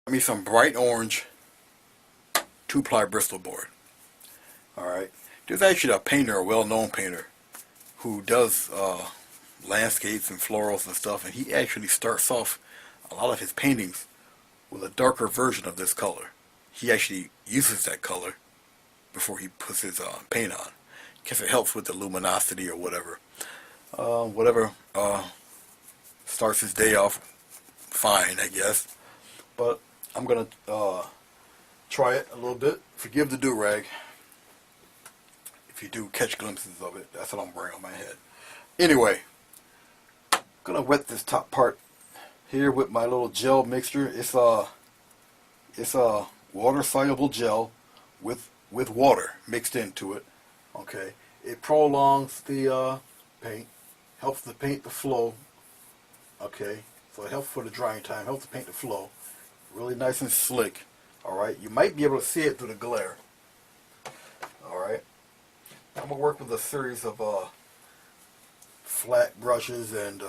Me some bright orange 2-ply Bristol board. Alright. There's actually a painter, a well-known painter, who does landscapes and florals and stuff, and he actually starts off a lot of his paintings with a darker version of this color. He actually uses that color before he puts his paint on, because it helps with the luminosity or whatever. Whatever starts his day off fine, I guess. But I'm going to try it a little bit. Forgive the do-rag. If you do catch glimpses of it, that's what I'm wearing on my head. Anyway, I'm going to wet this top part here with my little gel mixture. It's a water-soluble gel with water mixed into it. Okay, it prolongs the paint, helps the paint to flow. Okay, so it helps for the drying time, helps the paint to flow. Really nice and slick. Alright, you might be able to see it through the glare. Alright, I'm going to work with a series of flat brushes and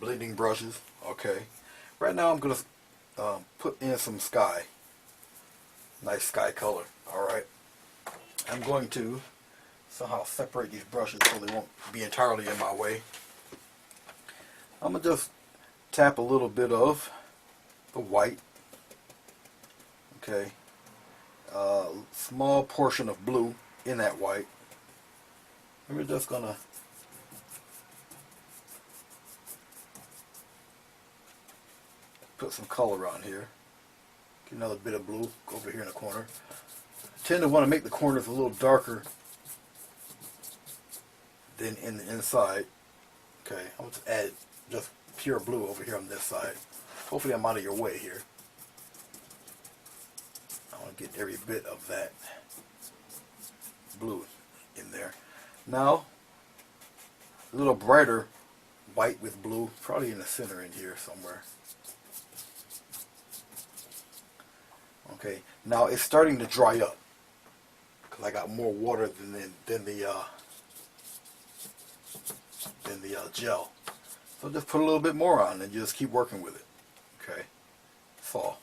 blending brushes. Okay, right now I'm going to put in some sky. Nice sky color. Alright, I'm going to somehow separate these brushes so they won't be entirely in my way. I'm going to just tap a little bit of the white. Okay. Small portion of blue in that white. And we're just going to put some color on here. Get another bit of blue over here in the corner. I tend to want to make the corners a little darker than in the inside. Okay, I'm going to add just pure blue over here on this side. Hopefully I'm out of your way here. I want to get every bit of that blue in there. Now, a little brighter white with blue, probably in the center in here somewhere. Okay, now it's starting to dry up because I got more water than the gel. So just put a little bit more on and just keep working with it. Okay, that's all.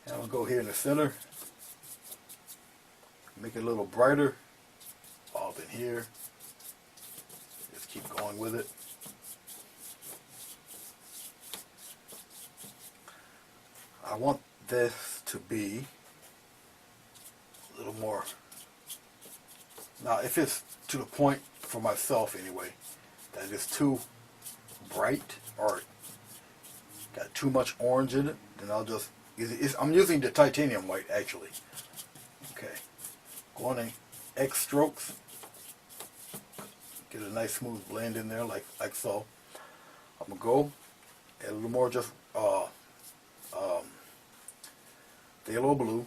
And I'll go here in the center, make it a little brighter. All in here. Just keep going with it. I want this to be a little more. Now, if it's to the point for myself anyway, that it's too bright or got too much orange in it, then I'll just I'm using the titanium white actually. Okay, going in X strokes, get a nice smooth blend in there like so. I'm gonna go add a little more just phthalo blue.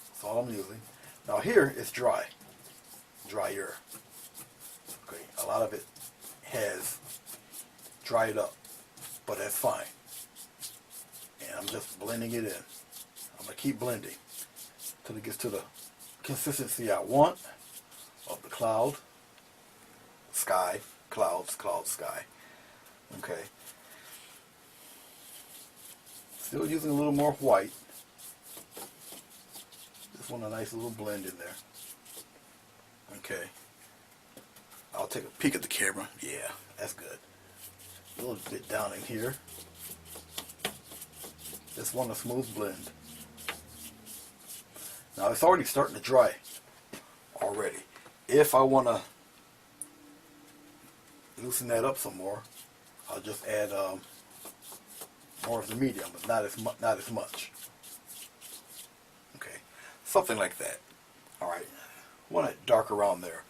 That's all I'm using. Now here it's drier. Okay, a lot of it has dried up, but that's fine. And I'm just blending it in. I'm going to keep blending till it gets to the consistency I want of the cloud, sky, clouds, sky. Okay. Still using a little more white. Just want a nice little blend in there. Okay. I'll take a peek at the camera. Yeah, that's good. A little bit down in here. Just want a smooth blend. Now it's already starting to dry already. If I want to loosen that up some more, I'll just add more of the medium, but not as much. Okay, something like that. All right, want it dark around there.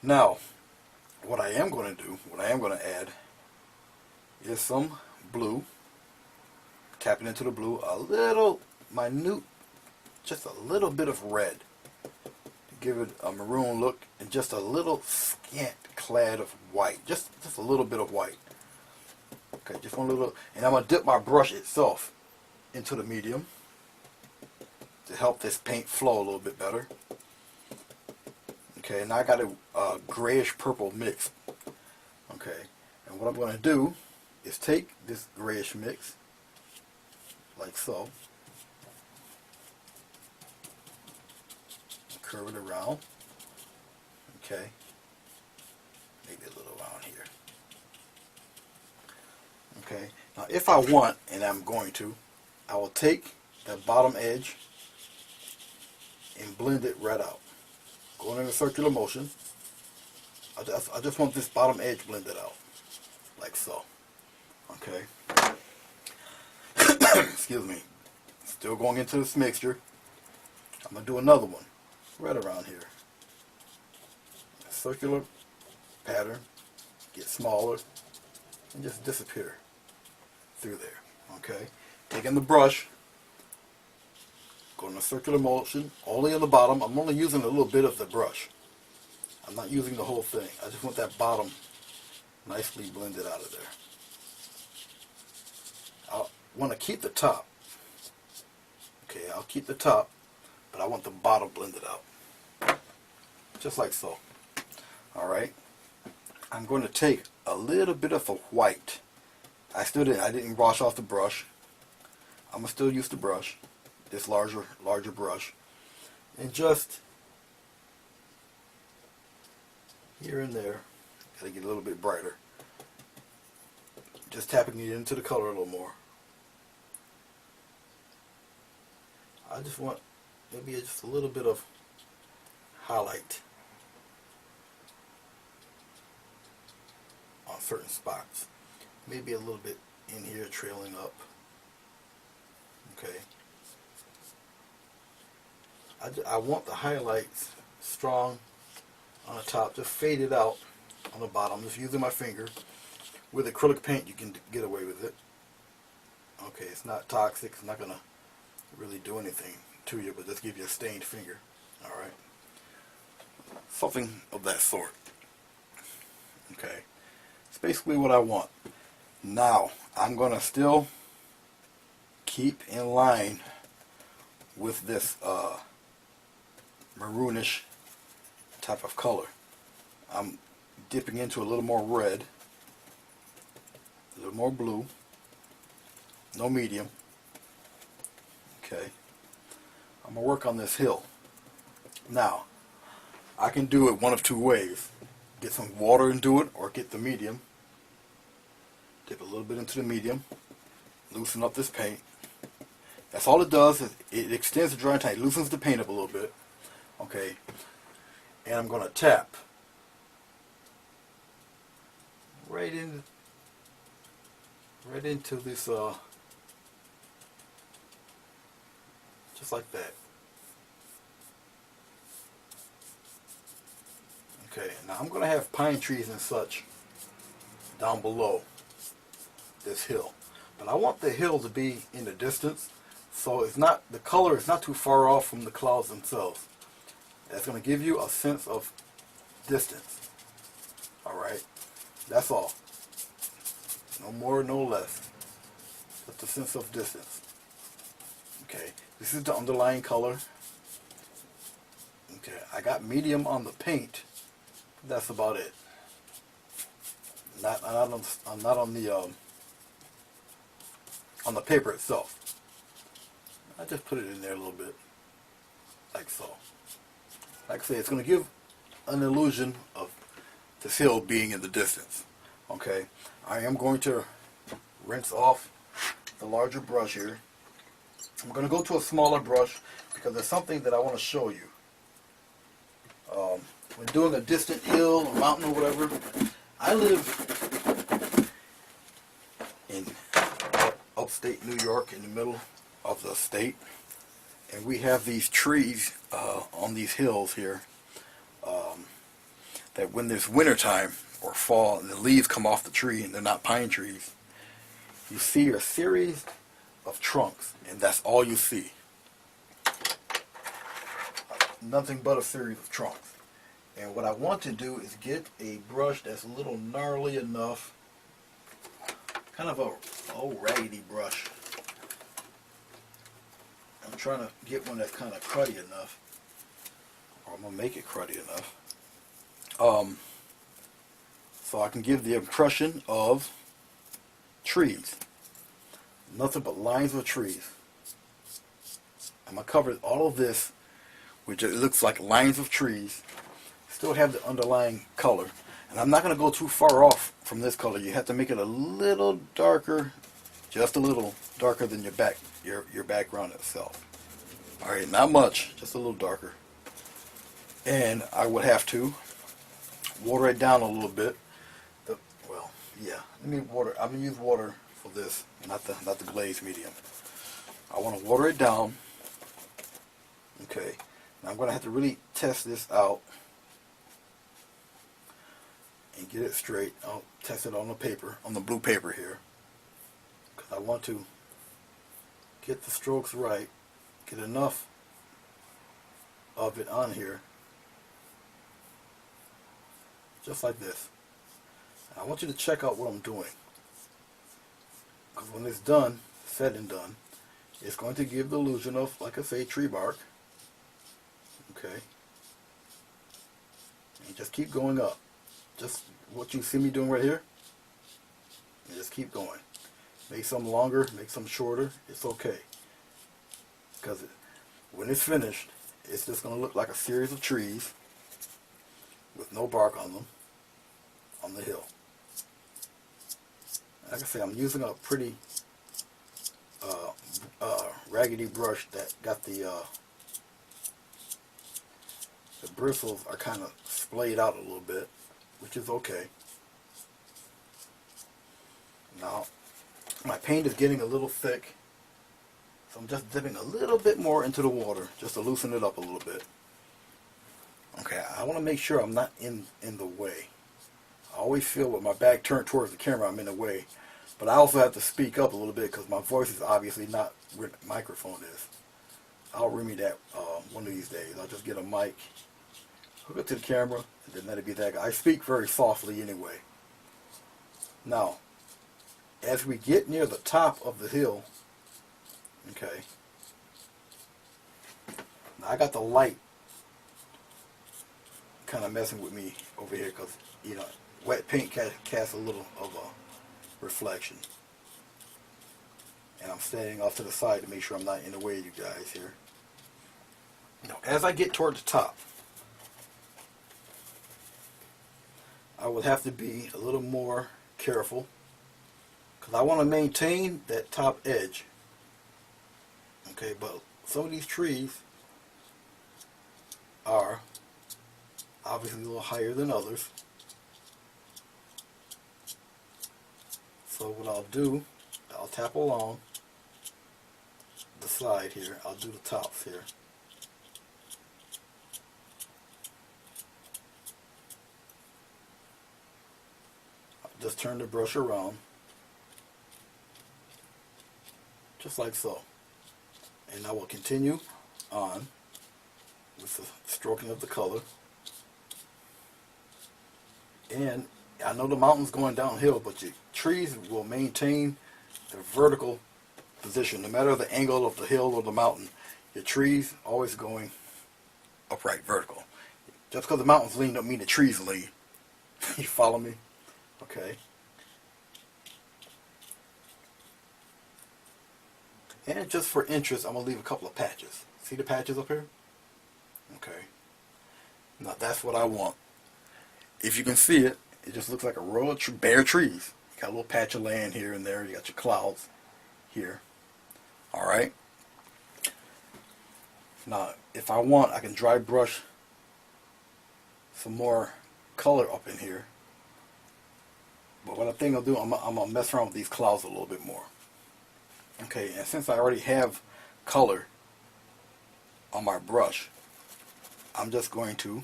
Now, what I am going to add is some blue. Tapping into the blue, a little minute, just a little bit of red to give it a maroon look, and just a little scant clad of white, just a little bit of white. Okay, just one little, and I'm going to dip my brush itself into the medium to help this paint flow a little bit better. Okay, and I got a grayish purple mix. Okay, And what I'm going to do is take this grayish mix, like so, curve it around, okay, maybe a little around here. Okay, now if I want, and I'm going to, I will take that bottom edge and blend it right out. Going in a circular motion. I just want this bottom edge blended out, like so. Okay. Excuse me. Still going into this mixture. I'm going to do another one right around here. A circular pattern, get smaller, and just disappear through there. Okay. Taking the brush, going in a circular motion, only on the bottom. I'm only using a little bit of the brush. I'm not using the whole thing. I just want that bottom nicely blended out of there. I want to keep the top. Okay, I'll keep the top, but I want the bottom blended out. Just like so. Alright. I'm going to take a little bit of the white. I didn't wash off the brush. I'm going to still use the brush, this larger brush, and just here and there, gotta get a little bit brighter. Just tapping it into the color a little more. I just want maybe just a little bit of highlight on certain spots. Maybe a little bit in here trailing up. Okay. I want the highlights strong on the top, just fade it out on the bottom. Just using my finger. With acrylic paint, you can get away with it. Okay, it's not toxic. It's not going to really do anything to you, but just give you a stained finger. Alright? Something of that sort. Okay. It's basically what I want. Now, I'm going to still keep in line with this maroonish type of color. I'm dipping into a little more red, a little more blue, no medium. Okay, I'm going to work on this hill. Now, I can do it one of two ways. Get some water and do it, or get the medium. Dip a little bit into the medium, loosen up this paint. That's all it does, is it extends the drying time, it loosens the paint up a little bit. Okay, and I'm going to tap right into this, just like that. Okay, now I'm going to have pine trees and such down below this hill, but I want the hill to be in the distance, so it's not, the color is not too far off from the clouds themselves. That's going to give you a sense of distance. Alright, that's all. No more, no less. Just a sense of distance. Okay, this is the underlying color. Okay, I got medium on the paint. That's about it. Not on the paper itself. I just put it in there a little bit, like so. Like I say, it's going to give an illusion of this hill being in the distance. Okay, I am going to rinse off the larger brush here. I'm going to go to a smaller brush because there's something that I want to show you. When doing a distant hill or mountain or whatever, I live in upstate New York, in the middle of the state, and we have these trees on these hills here that when there's wintertime or fall and the leaves come off the tree and they're not pine trees, you see a series of trunks, and that's all you see. Nothing but a series of trunks. And what I want to do is get a brush that's a little gnarly enough, kind of a old raggedy brush. I'm trying to get one that's kind of cruddy enough, or I'm going to make it cruddy enough. so I can give the impression of trees. Nothing but lines of trees. I'm going to cover all of this, which it looks like lines of trees. Still have the underlying color. And I'm not going to go too far off from this color. You have to make it a little darker, just a little darker than your background itself. Alright, not much, just a little darker. And I would have to water it down a little bit. Well, yeah, let me water. I'm going to use water for this, not the glaze medium. I want to water it down. Okay, now I'm going to have to really test this out and get it straight. I'll test it on the paper, on the blue paper here, because I want to get the strokes right, get enough of it on here, just like this. I want you to check out what I'm doing, because when it's done, said and done, it's going to give the illusion of, like I say, tree bark. Okay, and just keep going up. Just what you see me doing right here. And just keep going. Make some longer, make some shorter. It's okay, because when it's finished, it's just going to look like a series of trees with no bark on them on the hill. Like I say, I'm using a pretty raggedy brush that got the bristles are kind of splayed out a little bit, which is okay. Now, my paint is getting a little thick, so I'm just dipping a little bit more into the water just to loosen it up a little bit. Okay, I want to make sure I'm not in the way. I always feel with my back turned towards the camera I'm in the way, but I also have to speak up a little bit because my voice is obviously not where the microphone is. I'll remedy that one of these days. I'll just get a mic, hook it to the camera, and then let it be that guy. I speak very softly anyway. Now, as we get near the top of the hill, okay, now I got the light kind of messing with me over here because, you know, wet paint casts a little of a reflection. And I'm standing off to the side to make sure I'm not in the way of you guys here. Now, as I get toward the top, I would have to be a little more careful because I want to maintain that top edge. Okay, but some of these trees are obviously a little higher than others. So what I'll do, I'll tap along the side here. I'll do the tops here. I'll just turn the brush around, just like so. And I will continue on with the stroking of the color. And I know the mountain's going downhill, but your trees will maintain their vertical position. No matter the angle of the hill or the mountain, your trees always going upright, vertical. Just because the mountain's lean don't mean the trees lean. You follow me? Okay. And just for interest, I'm going to leave a couple of patches. See the patches up here? Okay. Now that's what I want. If you can see it, it just looks like a row of bare trees. You got a little patch of land here and there. You got your clouds here. Alright. Now, if I want, I can dry brush some more color up in here. But what I think I'll do, I'm going to mess around with these clouds a little bit more. Okay, and since I already have color on my brush, I'm just going to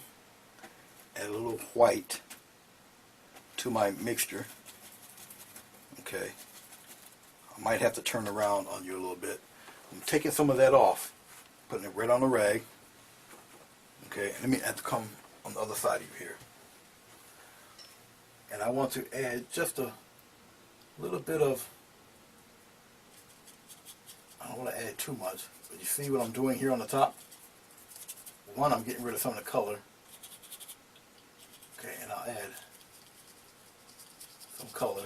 add a little white to my mixture. Okay, I might have to turn around on you a little bit. I'm taking some of that off, putting it right on the rag. Okay, let me have to come on the other side of you here. And I want to add just a little bit of, I don't want to add too much, but you see what I'm doing here on the top? One, I'm getting rid of some of the color. Okay, and I'll add some color.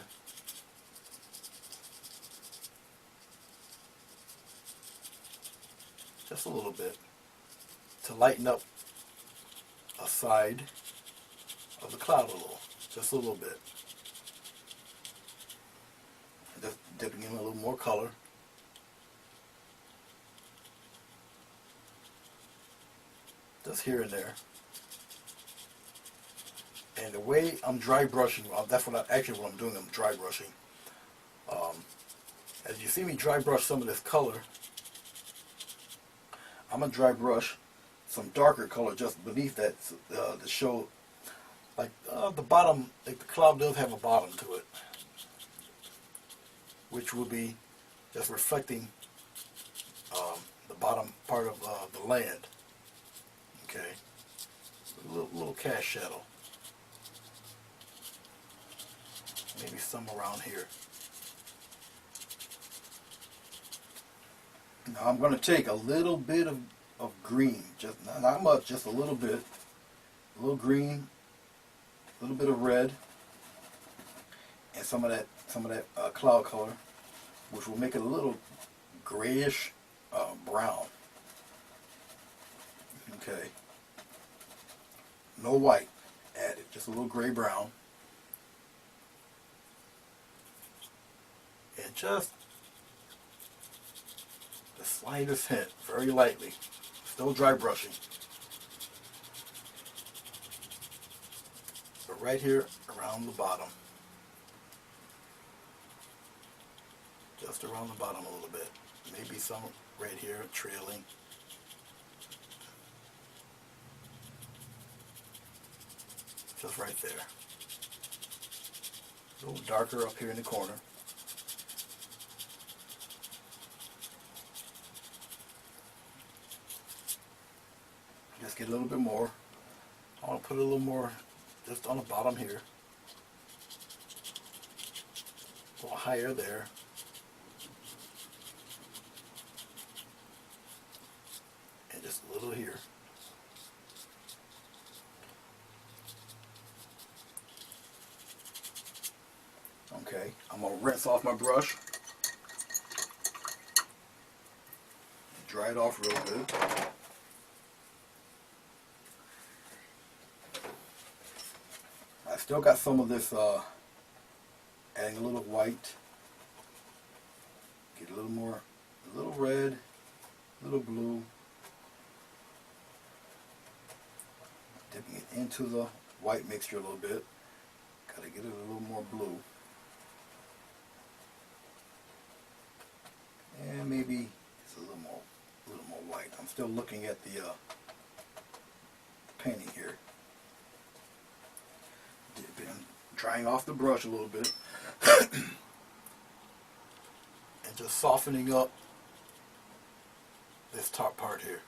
Just a little bit to lighten up a side of the cloud a little. Just a little bit. Just dipping in a little more color. Just here and there. And the way I'm dry brushing, that's what I'm doing. I'm dry brushing. As you see me dry brush some of this color, I'm gonna dry brush some darker color just beneath that to show, like the bottom. Like the cloud does have a bottom to it, which will be just reflecting the bottom part of the land. Okay, a little cast shadow. Maybe some around here. Now I'm going to take a little bit of green, just not much, just a little bit. A little green, a little bit of red, and some of that cloud color, which will make it a little grayish brown. Okay. No white added, just a little gray brown. And just the slightest hint, very lightly, still dry brushing. But right here around the bottom. Just around the bottom a little bit. Maybe some right here trailing. Just right there. A little darker up here in the corner. Just get a little bit more. I want to put a little more just on the bottom here. A little higher there. And just a little here. Okay, I'm going to rinse off my brush. Dry it off real good. I still got some of this, adding a little white. Get a little more, a little red, a little blue. Dipping it into the white mixture a little bit. Got to get it a little more blue. And maybe it's a little more white. I'm still looking at the painting here. I'm drying off the brush a little bit. And just softening up this top part here.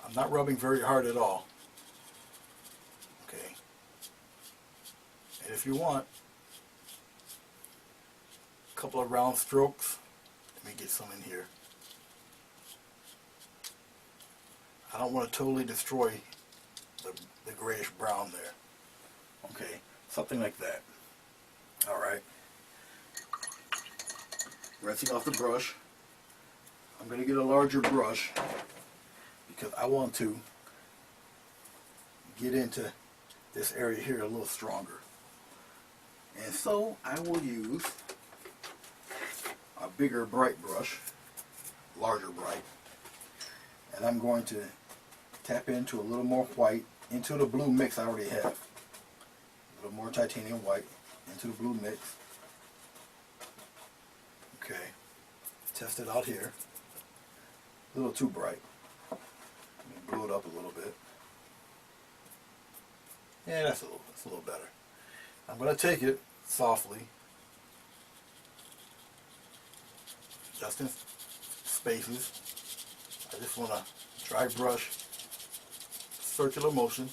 I'm not rubbing very hard at all. Okay. And if you want, a couple of round strokes. Let me get some in here. I don't want to totally destroy the grayish brown there. Okay, something like that. Alright. Rinsing off the brush. I'm going to get a larger brush because I want to get into this area here a little stronger. And so I will use a bigger bright brush, larger bright, and I'm going to tap into a little more white into the blue mix I already have. A little more titanium white into the blue mix. Okay, test it out here. A little too bright. Let me blow it up a little bit. Yeah, that's a little better. I'm going to take it softly, just in spaces. I just want to dry brush, circular motion.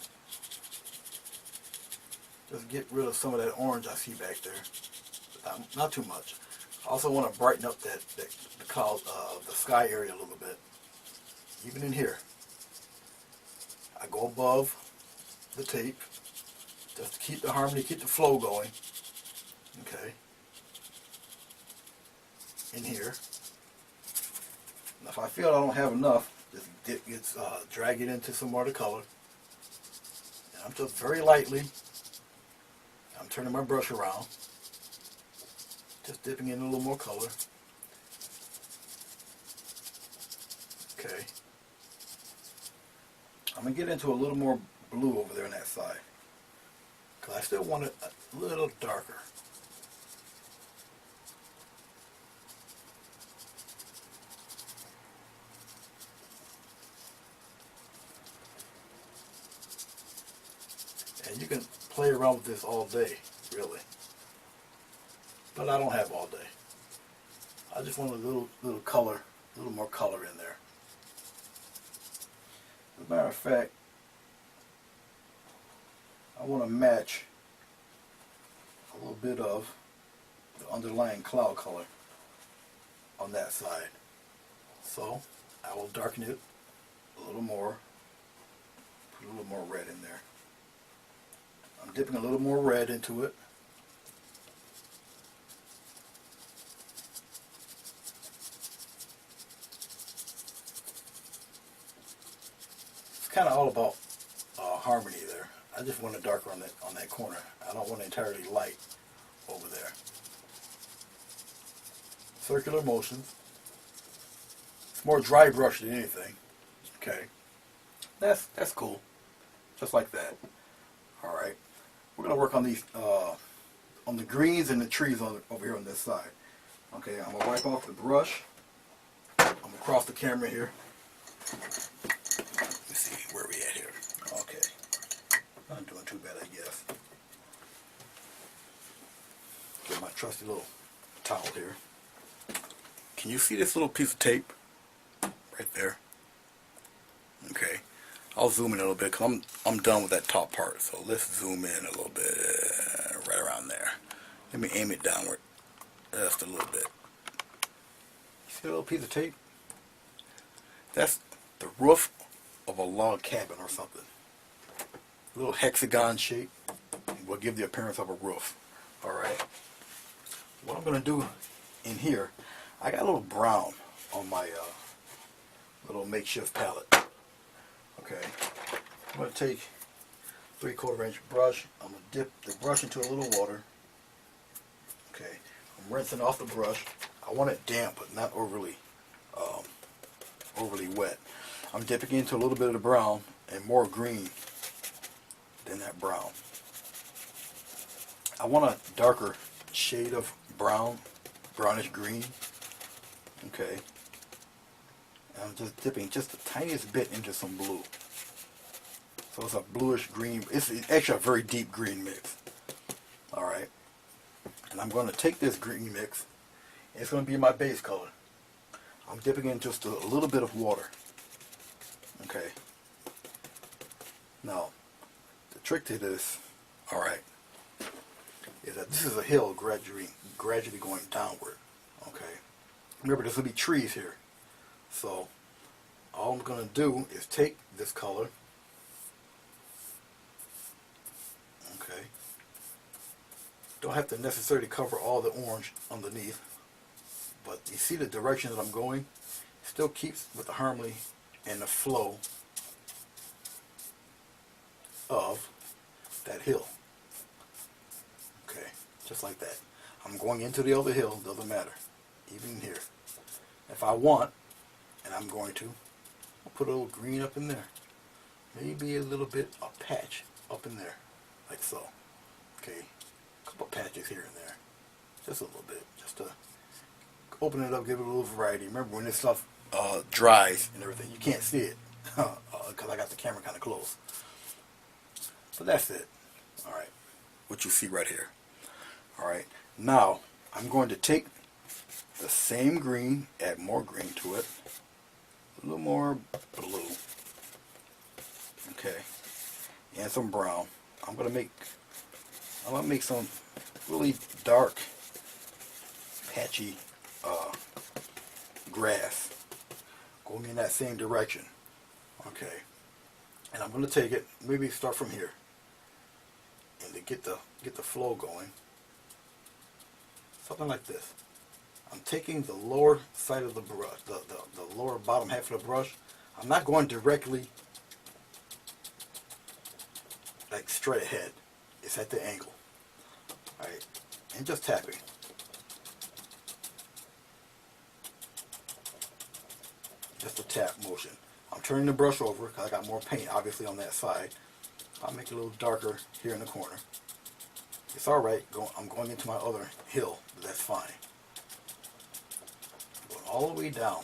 Just get rid of some of that orange I see back there. Not too much. I also want to brighten up the cloud, the sky area a little bit. Even in here, I go above the tape just to keep the harmony, keep the flow going. Okay. In here. Now if I feel I don't have enough, just drag it into some more of the color. And I'm just very lightly, I'm turning my brush around, just dipping in a little more color. Okay. I'm going to get into a little more blue over there on that side, because I still want it a little darker. And you can play around with this all day, really. But I don't have all day. I just want a little color, a little more color in there. As a matter of fact, I want to match a little bit of the underlying cloud color on that side. So I will darken it a little more, put a little more red in there. I'm dipping a little more red into it. It's kind of all about harmony there. I just want it darker on that corner. I don't want it entirely light over there. Circular motions. It's more dry brush than anything. Okay. That's cool. Just like that. Alright. We're going to work on these, on the greens and the trees over here on this side. Okay, I'm going to wipe off the brush. I'm going to cross the camera here. Let's see, where are we at here? Okay. Not doing too bad, I guess. Get my trusty little towel here. Can you see this little piece of tape? Right there. Okay. I'll zoom in a little bit because I'm done with that top part. So let's zoom in a little bit, right around there. Let me aim it downward just a little bit. See a little piece of tape? That's the roof of a log cabin or something. A little hexagon shape will give the appearance of a roof. Alright. What I'm going to do in here, I got a little brown on my little makeshift palette. Okay, I'm going to take 3/4 inch brush. I'm going to dip the brush into a little water. Okay, I'm rinsing off the brush. I want it damp but not overly wet. I'm dipping into a little bit of the brown and more green than that brown. I want a darker shade of brown, brownish green. Okay. I'm just dipping just the tiniest bit into some blue. So it's a bluish green. It's actually a very deep green mix. Alright. And I'm going to take this green mix. And it's going to be my base color. I'm dipping in just a little bit of water. Okay. Now, the trick to this, alright, is that this is a hill gradually going downward. Okay. Remember, there's going to be trees here. So, all I'm going to do is take this color, okay, don't have to necessarily cover all the orange underneath, but you see the direction that I'm going, still keeps with the harmony and the flow of that hill. Okay, just like that. I'm going into the other hill, doesn't matter, even here. If I want, and I'm going to, I'll put a little green up in there. Maybe a little bit, a patch up in there, like so. Okay, a couple patches here and there. Just a little bit, just to open it up, give it a little variety. Remember, when this stuff dries and everything, you can't see it, because I got the camera kind of close. But that's it. Alright, what you see right here. Alright, now I'm going to take the same green, add more green to it, a little more blue, okay, and some brown. I'm gonna make some really dark, patchy grass, going in that same direction. Okay, and I'm gonna take it. Maybe start from here. and to get the flow going, something like this. I'm taking the lower side of the brush, the lower bottom half of the brush. I'm not going directly like straight ahead. It's at the angle. Alright, and just tapping. Just a tap motion. I'm turning the brush over because I got more paint obviously on that side. I'll make it a little darker here in the corner. It's alright, I'm going into my other hill, but that's fine. Going all the way down,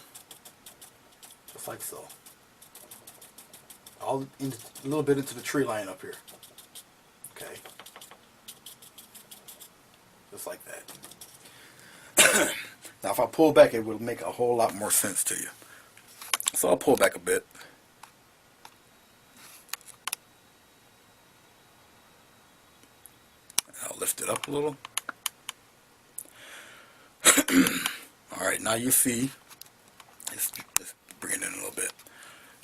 just like so. A little bit into the tree line up here. Okay. Just like that. Now if I pull back, it will make a whole lot more sense to you. So I'll pull back a bit. I'll lift it up a little. Alright, now you see, let's bring it in a little bit.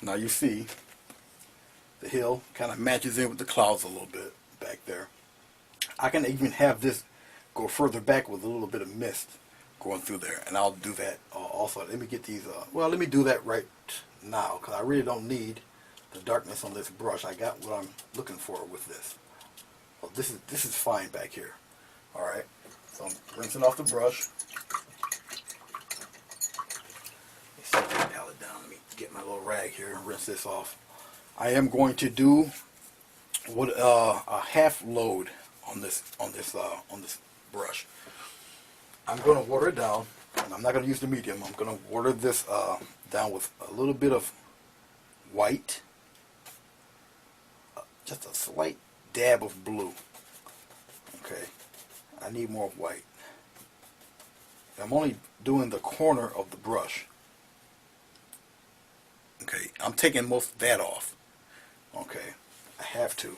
Now you see the hill kind of matches in with the clouds a little bit back there. I can even have this go further back with a little bit of mist going through there, and I'll do that also. Let me get these, well, let me do that right now because I really don't need the darkness on this brush. I got what I'm looking for with this. Well, this is fine back here. Alright, so I'm rinsing off the brush. Let me set the palette down. Let me get my little rag here and rinse this off. I am going to do what a half load on this brush. I'm going to water it down, and I'm not going to use the medium. I'm going to water this down with a little bit of white, just a slight dab of blue. Okay, I need more white. I'm only doing the corner of the brush. Okay, I'm taking most of that off. Okay, I have to.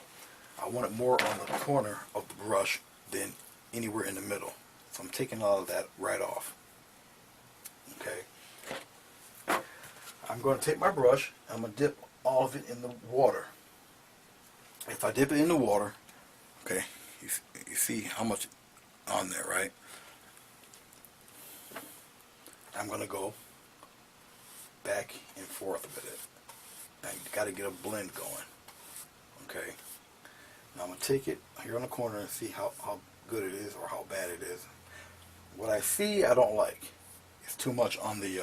I want it more on the corner of the brush than anywhere in the middle. So I'm taking all of that right off. Okay. I'm going to take my brush, I'm going to dip all of it in the water. If I dip it in the water, okay, you see how much on there, right? I'm going to go back and forth with it. I got to get a blend going. Okay. Now I'm going to take it here on the corner and see how good it is or how bad it is. What I see I don't like. It's too much on the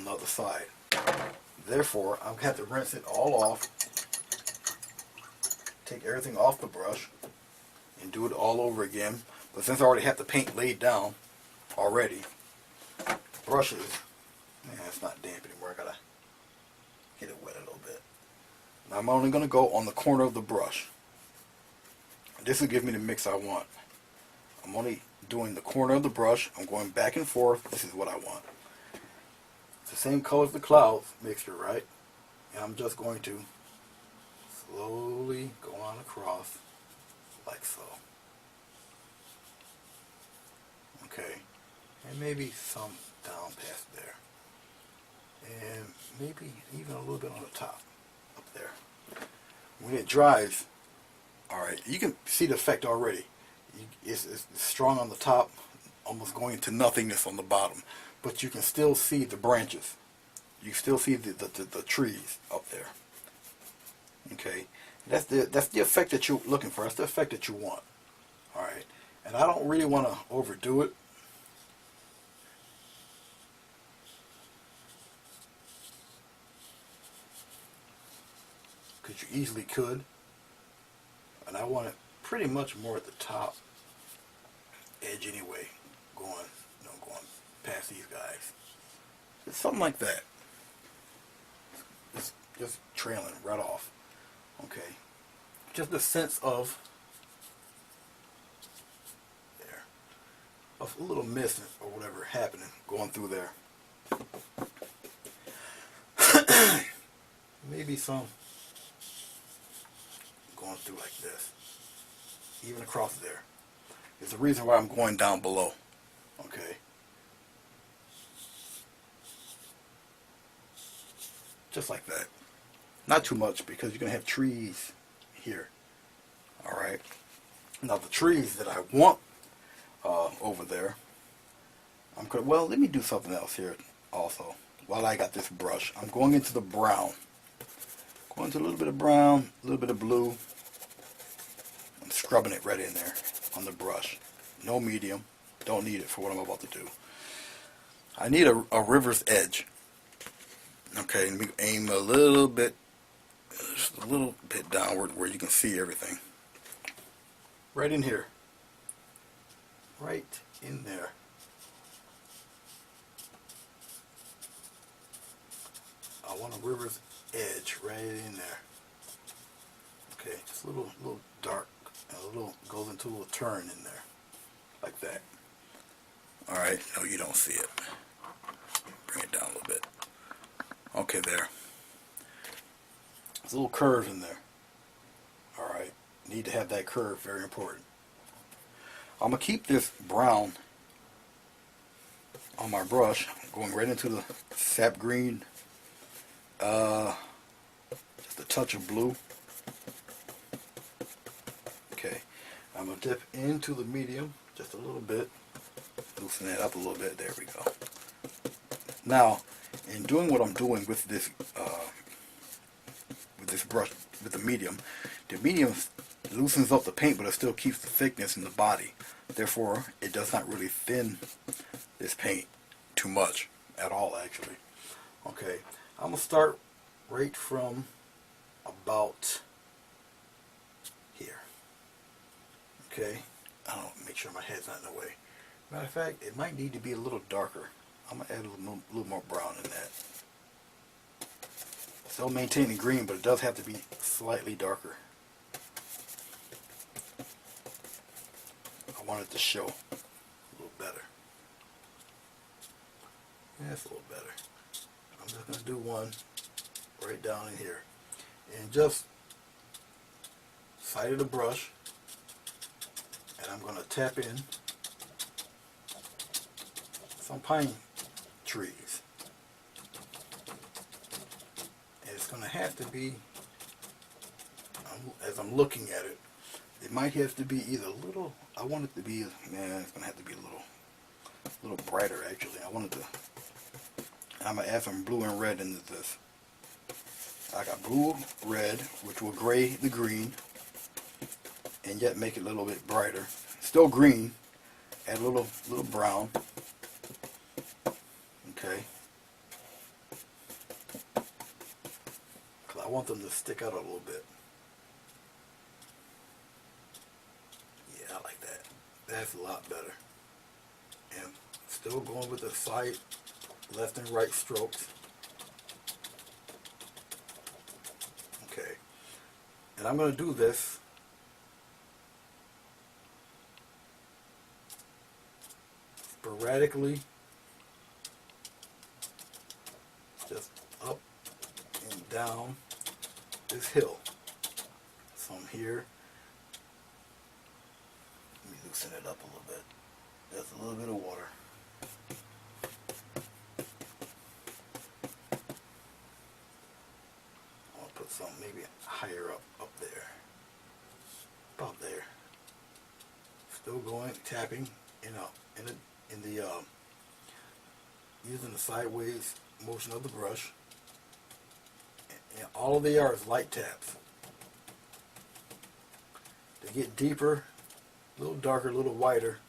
other side. Therefore, I'm going to have to rinse it all off. Take everything off the brush and do it all over again. But since I already have the paint laid down already, the brush is, man, it's not damp anymore. I got to get it wet a little bit. Now I'm only going to go on the corner of the brush. This will give me the mix I want. I'm only doing the corner of the brush. I'm going back and forth. This is what I want. It's the same color as the clouds mixture, right? And I'm just going to slowly go on across like so. Okay. And maybe some down past there. And maybe even a little bit on the top up there. When it dries, alright, you can see the effect already. It's strong on the top, almost going to nothingness on the bottom. But you can still see the branches. You still see the trees up there. Okay, that's the effect that you're looking for. That's the effect that you want. Alright, and I don't really want to overdo it. Because you easily could. And I want it pretty much more at the top edge anyway, going past these guys. It's something like that. It's just trailing right off. Okay. Just the sense of there, of a little mist or whatever happening going through there. Maybe some going through like this, even across there. It's the reason why I'm going down below. Okay. Just like that. Not too much because you're going to have trees here. Alright. Now the trees that I want over there, well, let me do something else here also. While I got this brush, I'm going into the brown. Going into a little bit of brown, a little bit of blue. I'm scrubbing it right in there on the brush. No medium. Don't need it for what I'm about to do. I need a river's edge. Okay, let me aim a little bit, just a little bit downward where you can see everything. Right in here. Right in there. I want a river's edge right in there. Okay, just a little dark, and a little goes into a little turn in there, like that. All right, no, you don't see it. Bring it down a little bit. Okay, there. There's a little curve in there. All right, need to have that curve, very important. I'm gonna keep this brown on my brush, going right into the sap green. Just a touch of blue. Okay, I'm going to dip into the medium just a little bit. Loosen that up a little bit. There we go. Now, in doing what I'm doing with this brush, with the medium loosens up the paint, but it still keeps the thickness in the body. Therefore, it does not really thin this paint too much at all, actually. Okay, I'm going to start right from about here. Okay, I don't make sure my head's not in the way. Matter of fact, it might need to be a little darker. I'm going to add a little more brown in that. Still maintaining green, but it does have to be slightly darker. I want it to show a little better. That's a little better. I'm just going to do one right down in here. And just side of the brush, and I'm going to tap in some pine trees. And it's going to have to be, as I'm looking at it, it might have to be either a little, I want it to be, it's going to have to be a little brighter actually. I want it to, I'm going to add some blue and red into this. I got blue, red, which will gray the green, and yet make it a little bit brighter. Still green, add a little brown. Okay. Because I want them to stick out a little bit. Yeah, I like that. That's a lot better. And still going with the side left and right strokes. Okay. And I'm going to do this sporadically, just up and down this hill. So I'm here. Let me loosen it up a little bit. Just a little bit of water. I'll put some maybe higher up there. About there. Still going, tapping, using the sideways motion of the brush. And all they are is light taps. They get deeper, a little darker, a little whiter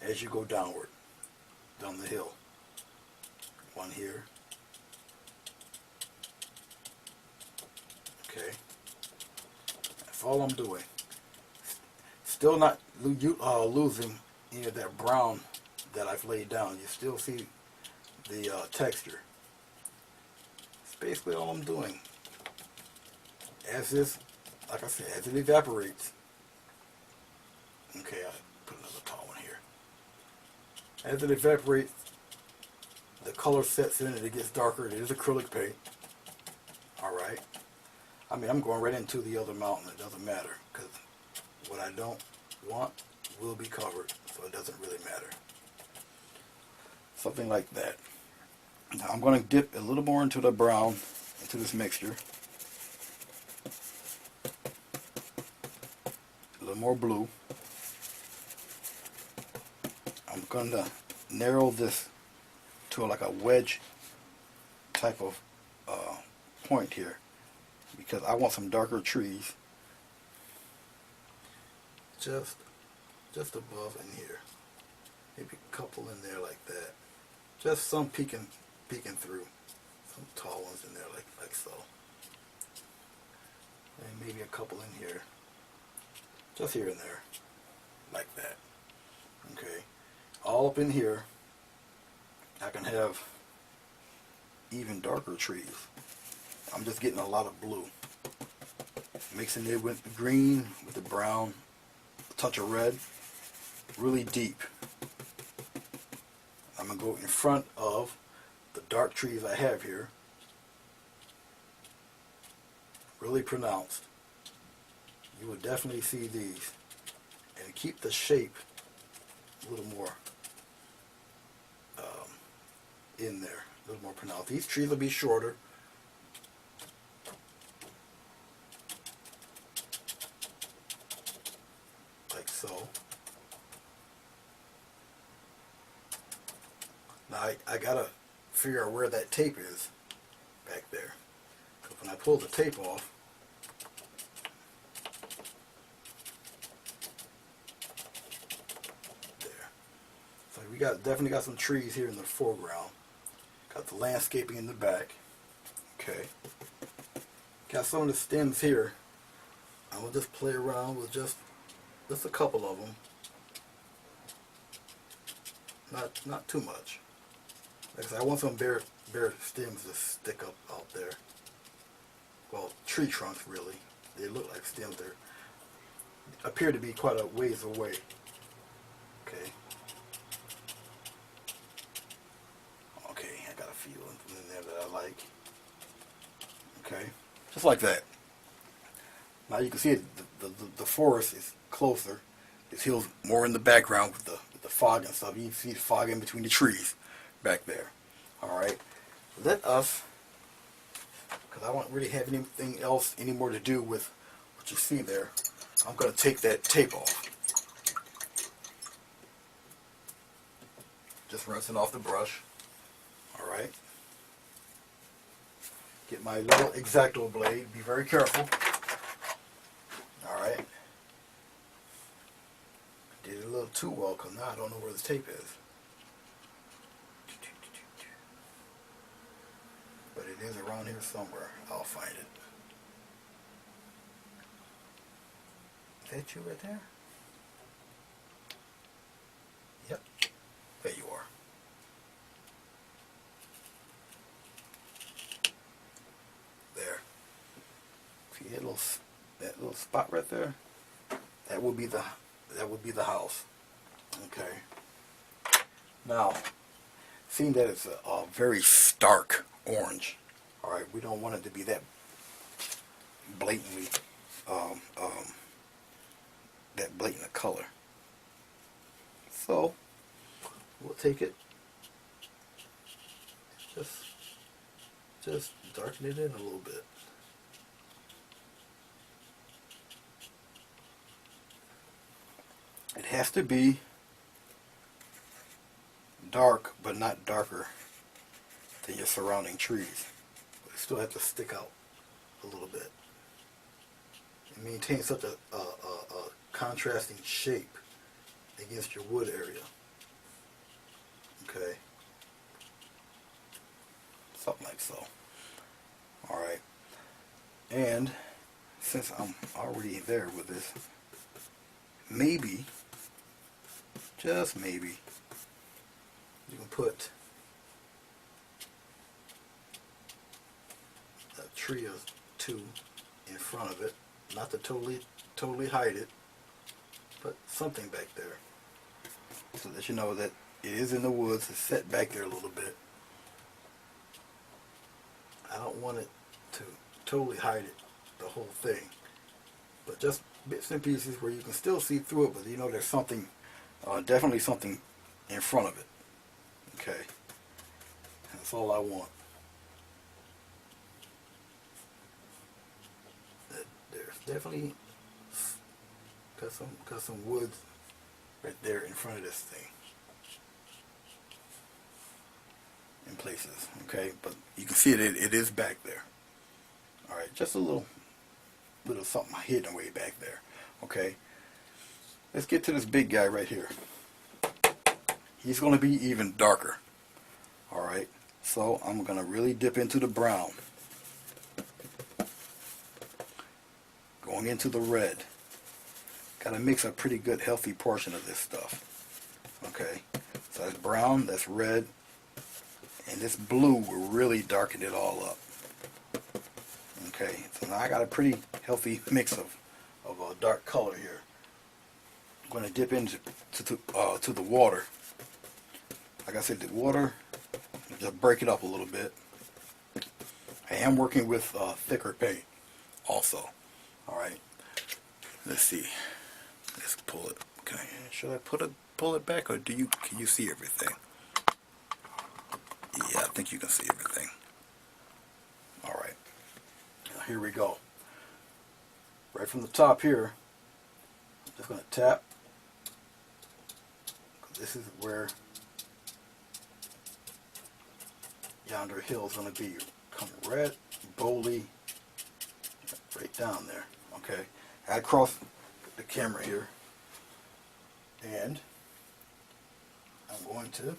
as you go downward, down the hill. One here. Okay. That's all I'm doing. Still not losing any of that brown that I've laid down. You still see the texture. It's basically all I'm doing. As this, like I said, as it evaporates. Okay, I'll put another tall one here. As it evaporates, the color sets in and it gets darker. It is acrylic paint. Alright. I mean, I'm going right into the other mountain. It doesn't matter, because what I don't want will be covered, so it doesn't really matter. Something like that. Now I'm going to dip a little more into the brown, into this mixture. little more blue. I'm going to narrow this to like a wedge type of point here, because I want some darker trees just above in here. Maybe a couple in there like that. Just some peeking through. Some tall ones in there like so. And maybe a couple in here. Just here and there. Like that. Okay. All up in here, I can have even darker trees. I'm just getting a lot of blue. Mixing it with the green, with the brown, a touch of red. Really deep. I'm going to go in front of the dark trees I have here. Really pronounced. You will definitely see these. And keep the shape a little more in there. A little more pronounced. These trees will be shorter. Like so. Now I gotta figure out where that tape is back there. Because when I pull the tape off, there. So we definitely got some trees here in the foreground. Got the landscaping in the back. Okay. Got some of the stems here. I will just play around with just a couple of them. Not too much. Like I said, I want some bare stems to stick up out there. Well, tree trunks really. They look like stems. They appear to be quite a ways away. Okay. Okay, I got a few in there that I like. Okay, just like that. Now you can see the forest is closer. This hill's more in the background with the fog and stuff. You can see the fog in between the trees back there. Alright, let us, because I don't really have anything else anymore to do with what you see there, I'm going to take that tape off. Just rinsing off the brush. Alright. Get my little X-Acto blade. Be very careful. Alright. Did it a little too well because now I don't know where the tape is. But it is around here somewhere. I'll find it. Is that you right there? Yep. There you are. There. See that little spot right there? That would be the house. Okay. Now, seeing that it's a very stark orange, all right, we don't want it to be that blatantly that blatant a color. So we'll take it, just darken it in a little bit. It has to be dark, but not darker than your surrounding trees. But it still has to stick out a little bit. And maintain such a contrasting shape against your wood area. Okay. Something like so. Alright. And since I'm already there with this, maybe, just maybe, you can put a tree or two in front of it, not to totally hide it, but something back there, so that you know that it is in the woods. It's set back there a little bit. I don't want it to totally hide it, the whole thing, but just bits and pieces where you can still see through it, but you know there's something, definitely something in front of it. Okay, that's all I want. There's definitely Got some wood right there in front of this thing. In places, okay, but you can see it is back there. All right, just a little something hidden way back there. Okay, let's get to this big guy right here. He's going to be even darker. All right, so I'm going to really dip into the brown, going into the red. Got to mix a pretty good, healthy portion of this stuff. Okay, so that's brown, that's red. And this blue will really darken it all up. Okay, so now I got a pretty healthy mix of a dark color here. I'm going to dip into to the water. Like I said, the water, just break it up a little bit. I am working with thicker paint also. All right, let's see. Let's pull it. Okay, should I pull it back, or can you see everything? Yeah, I think you can see everything. All right. Now here we go. Right from the top here, I'm just going to tap. This is where yonder hill is going to be. Come right boldly right down there. Okay. I cross the camera here, and I'm going to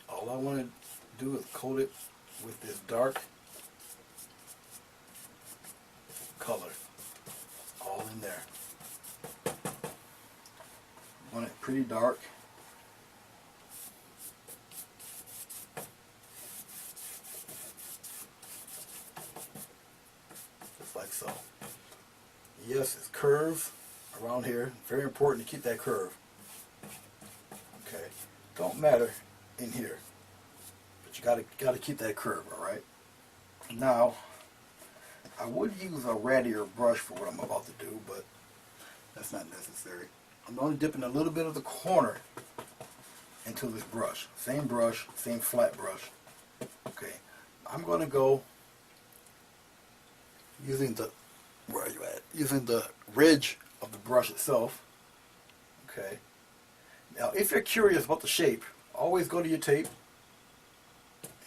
all I want to do is coat it with this dark color all in there. I want it pretty dark. Just like so. Yes, it's curves around here. Very important to keep that curve. Okay. Don't matter in here. You gotta keep that curve, all right? Now, I would use a rattier brush for what I'm about to do, but that's not necessary. I'm only dipping a little bit of the corner into this brush. Same flat brush. Okay, I'm going to go using using the ridge of the brush itself. Okay. Now, if you're curious about the shape, always go to your tape.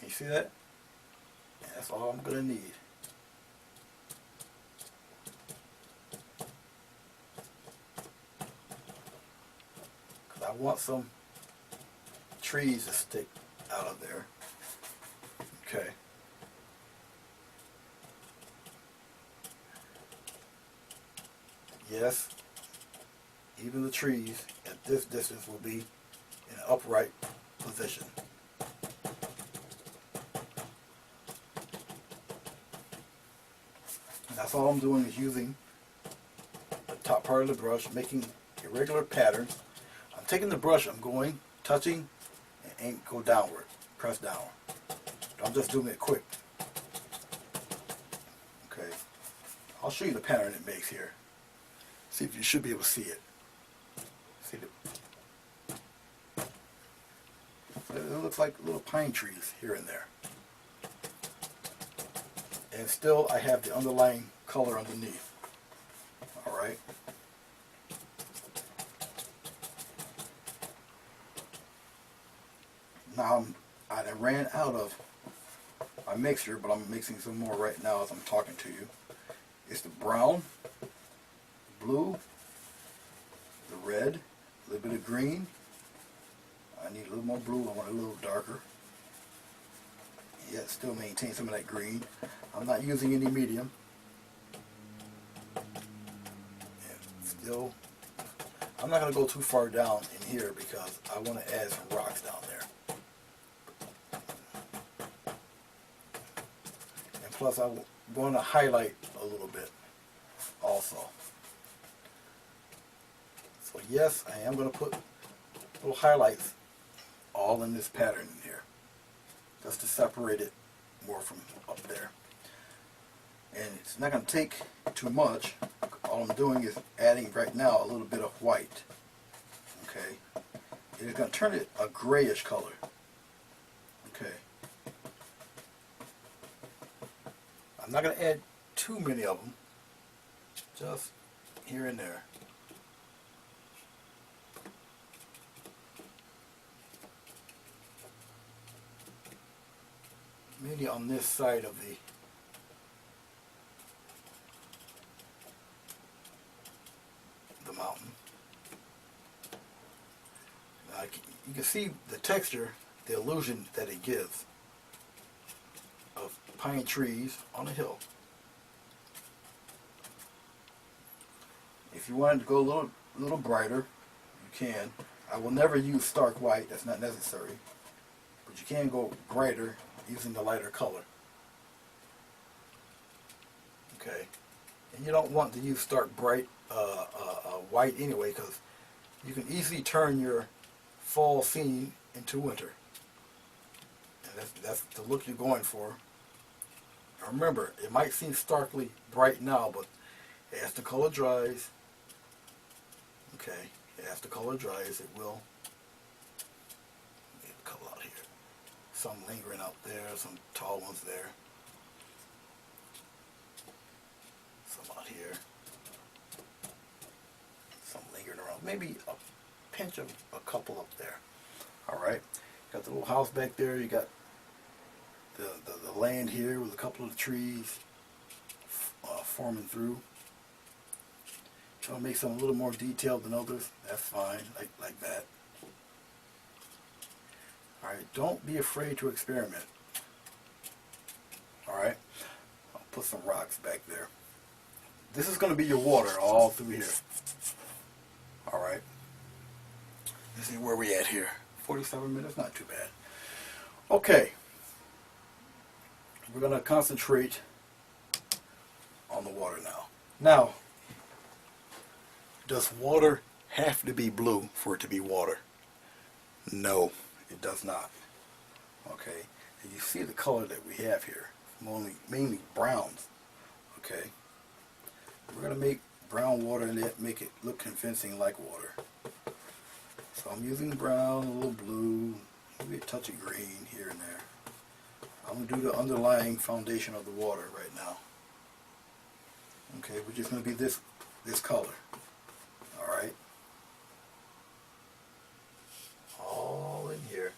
You see that? And that's all I'm going to need. Because I want some trees to stick out of there. Okay. Yes, even the trees at this distance will be in an upright position. That's all I'm doing is using the top part of the brush, making irregular patterns. I'm taking the brush, I'm going, touching, and go downward, press down. I'm just doing it quick. Okay, I'll show you the pattern it makes here. See if you should be able to see it. See it looks like little pine trees here and there. And still I have the underlying color underneath. Alright. Now I ran out of my mixture, but I'm mixing some more right now as I'm talking to you. It's the brown, the blue, the red, a little bit of green. I need a little more blue, I want it a little darker. Yet still maintain some of that green. I'm not using any medium. And still, I'm not going to go too far down in here because I want to add some rocks down there. And plus I want to highlight a little bit also. So yes, I am going to put little highlights all in this pattern in here, just to separate it more from up there. And it's not going to take too much. All I'm doing is adding right now a little bit of white. Okay, it is going to turn it a grayish color. Okay, I'm not going to add too many of them, just here and there. Maybe on this side of the mountain. Now you can see the texture, the illusion that it gives of pine trees on a hill. If you wanted to go a little brighter, you can. I will never use stark white, that's not necessary. But you can go brighter using the lighter color. Okay. And you don't want to use stark bright white anyway, because you can easily turn your fall scene into winter. And that's the look you're going for. Remember, it might seem starkly bright now, but as the color dries, okay, as the color dries, it will get the color out here. Some lingering out there, some tall ones there, some out here, some lingering around, maybe a pinch of a couple up there. All right, got the little house back there. You got the land here with a couple of the trees forming through. Try to make some a little more detailed than others. That's fine, like that. All right, don't be afraid to experiment. All right, I'll put some rocks back there. This is going to be your water all through here. All right. Let's see where we at here. 47 minutes, not too bad. Okay. We're going to concentrate on the water now. Now, does water have to be blue for it to be water? No, it does not. Okay, and you see the color that we have here, mainly browns. Okay, we're going to make brown water in it, make it look convincing like water. So I'm using brown, a little blue, maybe a touch of green here and there. I'm going to do the underlying foundation of the water right now. Okay, which is going to be this color. Alright. All in here.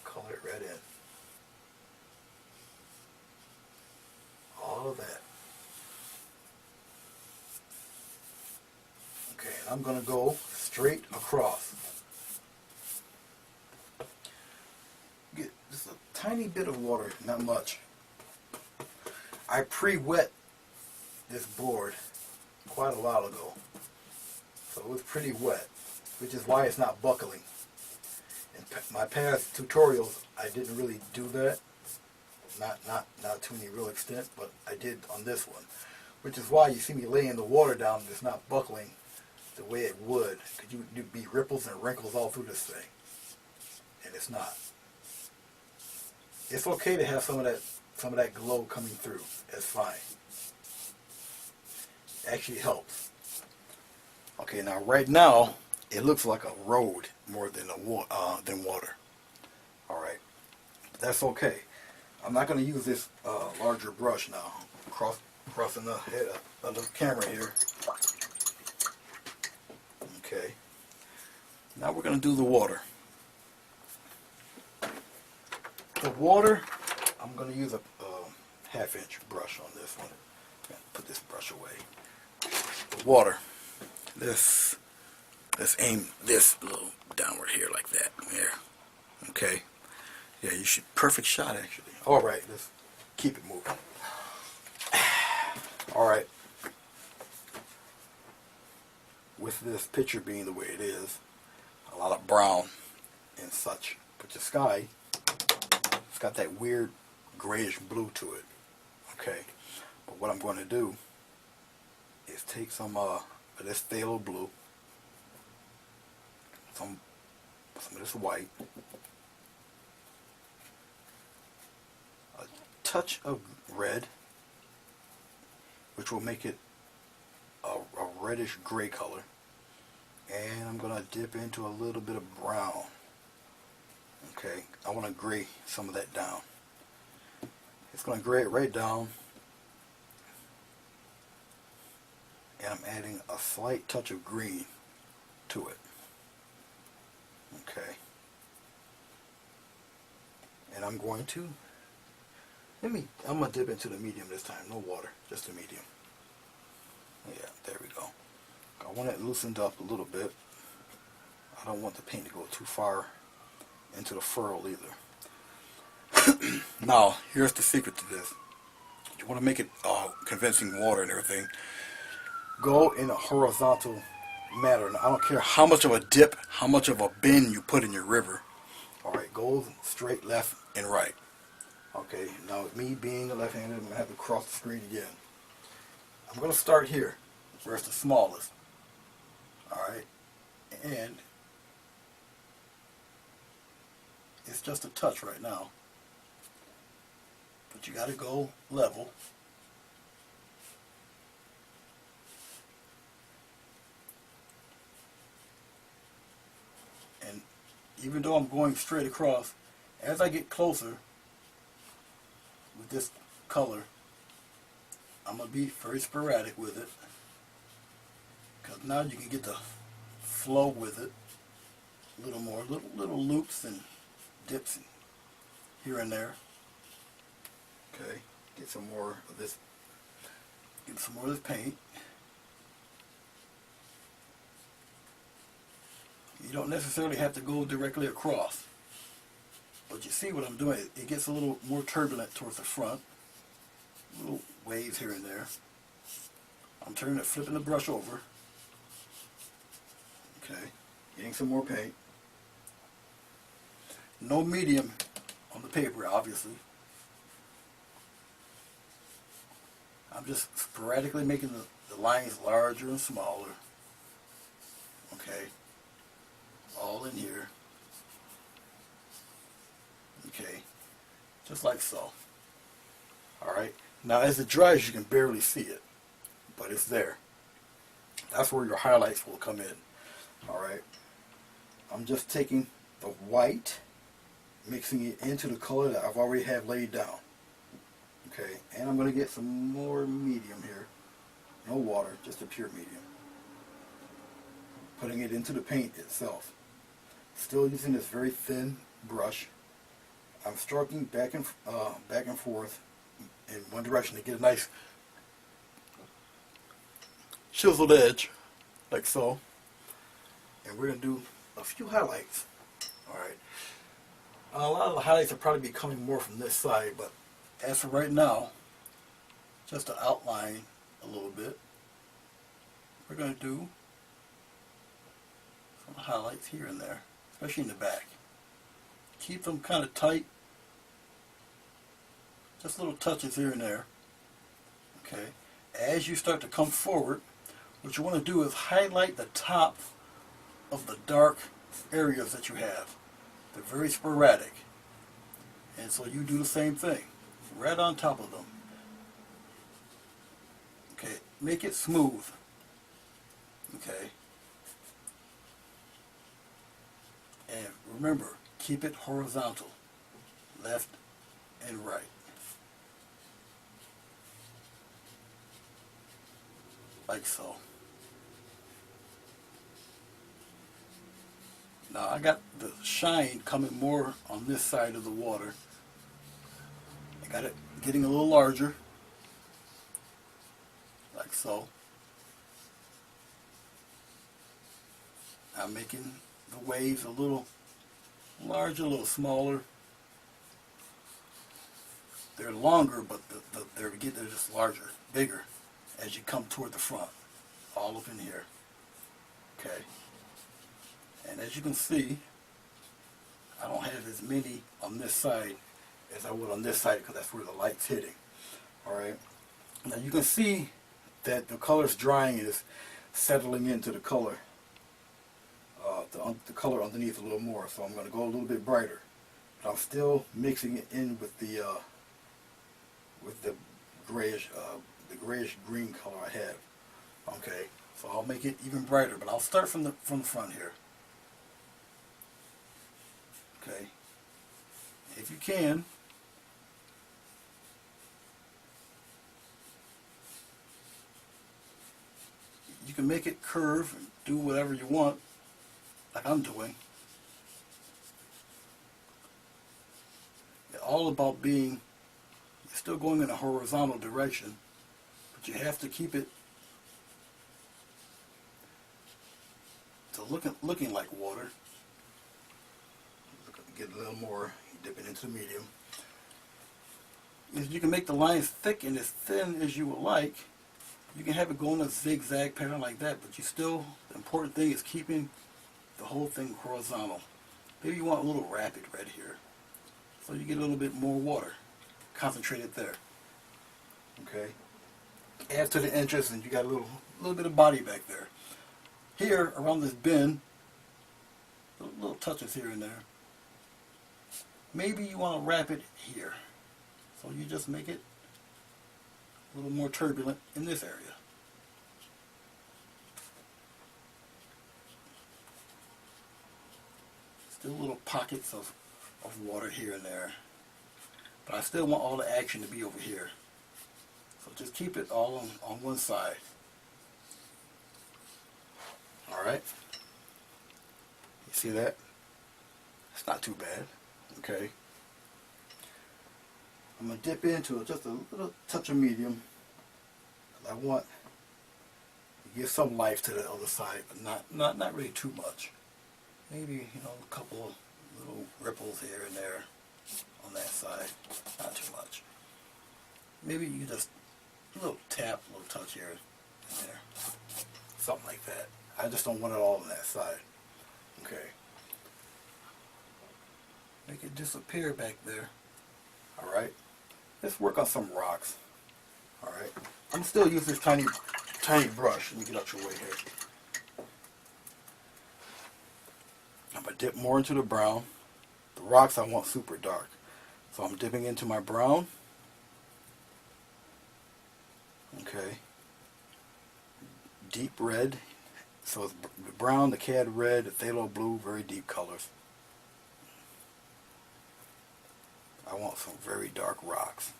Color it right in. All of that. Okay, and I'm going to go straight across. Get just a tiny bit of water, not much. I pre-wet this board quite a while ago, so it was pretty wet, which is why it's not buckling. In my past tutorials, I didn't really do that, not to any real extent, but I did on this one, which is why you see me laying the water down and it's not buckling the way it would, because you'd be ripples and wrinkles all through this thing, and it's not. It's okay to have some of that glow coming through. That's fine. Actually helps. Okay, now right now it looks like a road more than water. All right, that's okay. I'm not going to use this larger brush now. Crossing the head of the camera here. Okay. Now we're going to do the water. The water, I'm going to use a half-inch brush on this one. Put this brush away. The water. Let's aim this a little downward here like that. There. Okay. Yeah, you should. Perfect shot, actually. All right, let's keep it moving. All right. With this picture being the way it is, a lot of brown and such, but the sky, it's got that weird grayish blue to it. Okay. But what I'm going to do is take some of this phthalo blue, some of this white, a touch of red, which will make it a reddish gray color, and I'm going to dip into a little bit of brown. Okay, I want to gray some of that down. It's going to gray it right down and I'm adding a slight touch of green to it. Okay. And I'm going to, I'm going to dip into the medium this time. No water, just the medium. Yeah, there we go. I want it loosened up a little bit. I don't want the paint to go too far into the furrow either. Now, here's the secret to this. You want to make it convincing water and everything. Go in a horizontal manner. Now, I don't care how much of a dip, how much of a bend you put in your river. Alright, go straight left and right. Okay, now me being a left-handed, I'm going to have to cross the screen again. I'm going to start here, where it's the smallest. Alright, and it's just a touch right now. But you got to go level. And even though I'm going straight across, as I get closer with this color, I'm going to be very sporadic with it. Because now you can get the flow with it a little more. Little loops and dips here and there. Okay, get some more of this. Get some more of this paint. You don't necessarily have to go directly across. But you see what I'm doing. It gets a little more turbulent towards the front. Little waves here and there. I'm turning it, flipping the brush over. Okay, getting some more paint. No medium on the paper, obviously. I'm just sporadically making the lines larger and smaller. Okay, all in here. Okay, just like so. Alright, now as it dries you can barely see it, but it's there. That's where your highlights will come in. Alright, I'm just taking the white, mixing it into the color that I've already have laid down. Okay, and I'm going to get some more medium here. No water, just a pure medium. Putting it into the paint itself. Still using this very thin brush. I'm stroking back and forth in one direction to get a nice chiseled edge, like so. And we're going to do a few highlights. Alright. A lot of the highlights will probably be coming more from this side, but as for right now, just to outline a little bit, we're going to do some highlights here and there, especially in the back. Keep them kind of tight, just little touches here and there. Okay. As you start to come forward, what you want to do is highlight the top of the dark areas that you have. They're very sporadic. And so you do the same thing. Right on top of them. Okay, make it smooth. Okay. And remember, keep it horizontal. Left and right. Like so. Now I got the shine coming more on this side of the water. I got it getting a little larger, like so. I'm making the waves a little larger, a little smaller. They're longer, but they're just larger, bigger, as you come toward the front, all up in here. Okay. And as you can see, I don't have as many on this side as I would on this side because that's where the light's hitting. Alright. Now you can see that the color's drying and is settling into the color. The color underneath a little more. So I'm going to go a little bit brighter. But I'm still mixing it in with the grayish green color I have. Okay. So I'll make it even brighter, but I'll start from the front here. Okay. If you can, can make it curve and do whatever you want, like I'm doing. It's all about being, you're still going in a horizontal direction, but you have to keep it to looking like water. Get a little more, dip it into the medium. You can make the lines thick and as thin as you would like. You can have it go in a zigzag pattern like that, but you still, the important thing is keeping the whole thing horizontal. Maybe you want a little rapid right here, so you get a little bit more water concentrated there. Okay. Add to the inches, and you got a little bit of body back there. Here around this bend, little touches here and there. Maybe you want to wrap it here, so you just make it a little more turbulent in this area. Still little pockets of water here and there, but I still want all the action to be over here. So just keep it all on one side. Alright? You see that? It's not too bad. Okay. I'm going to dip into just a little touch of medium. I want to give some life to the other side, but not really too much. Maybe, a couple of little ripples here and there on that side. Not too much. Maybe you just a little tap, a little touch here and there. Something like that. I just don't want it all on that side. Okay. Make it disappear back there. Alright. Let's work on some rocks. Alright. I'm still using this tiny brush. Let me get out your way here. I'm going to dip more into the brown. The rocks I want super dark. So I'm dipping into my brown. Okay. Deep red. So it's the brown, the cad red, the phthalo blue, very deep colors. I want some very dark rocks.